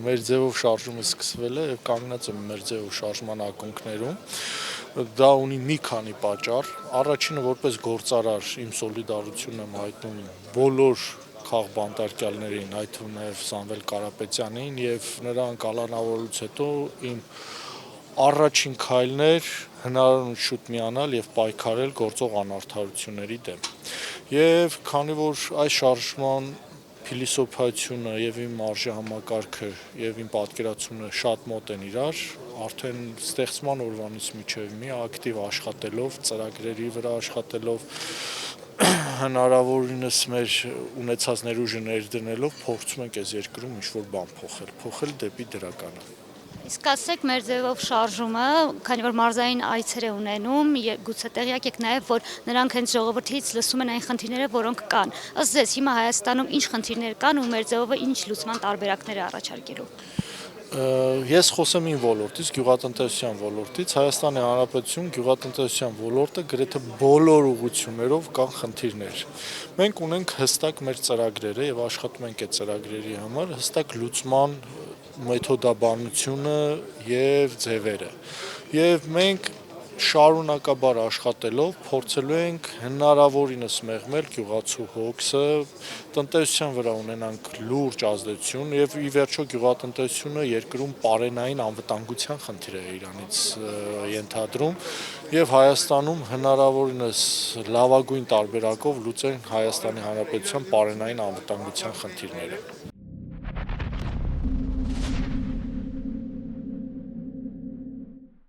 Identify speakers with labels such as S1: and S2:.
S1: մեր ձևով շարժումը սկսվել է եւ կանգնած է մեր ձևով շարժման ակունքներում։ Դա ունի մի քանի պատճառ։ Առաջինը որպես գործարար իմ սոլիդարությունն եմ հայտնում բոլոր քաղբանտարկյալներին, այդ թվում նաև Սամվել Կարապետյանին եւ նրան կալանավորելուց հետո իմ առաջին քայլն էր հնարավորինս շուտ միանալ եւ պայքարել գործող անարդարությունների դեմ։ Եվ քանի որ այս շարժման փիլիսոփայությունը եւ իմ արժեհամակարգը եւ իմ պատկերացումը շատ մոտ են իրար, արդեն ստեղծման օրվանից մինչեւ մի ակտիվ աշխատելով, ծրագրերի վրա աշխատելով, հնարավորինս մեր ունեցած ներուժը ներդնելով փորձում ենք այս երկրում ինչ-որ բան փոխել դեպի դրականը։
S2: Իսկ ասեք մեր ձևով շարժումը, քանի որ մարզային այցեր է ունենում, գուցե տեղյակ եք նաև, որ նրանք հենց ժողովրդից լսում են այն խնդիրները, որոնք կան։ Ըստ ձեզ հիմա Հայաստանում ինչ խնդիրներ կան ու մեր ձևովը ինչ լուծման տարբերակներ է առաջարկելու։
S1: Ես խոսեմ իմ ոլորտից, գյուղատնտեսության ոլորտից, Հայաստանի Հանրապետություն գյուղատնտեսության ոլորտը գրեթե բոլոր ուղղություններով կան խնդիրներ։ Մենք ունենք հստակ մեր ծրագրերը եւ աշխատում ենք այդ ծրագրերի համար, հստակ լուծման մեթոդաբանությունը եւ ձևերը։ Եվ մենք շարունակաբար աշխատելով փորձելու ենք հնարավորինս մեղմել գյուղացու հոգսը, տնտեսության վրա ունենանք լուրջ ազդեցություն եւ ի վերջո գյուղատնտեսությունը երկրում պարենային անվտանգության խնդիր է իրանից ենթադրում եւ Հայաստանում հնարավորինս լավագույն տարբերակով լուծենք Հայաստանի Հանրապետության պարենային անվտանգության խնդիրները։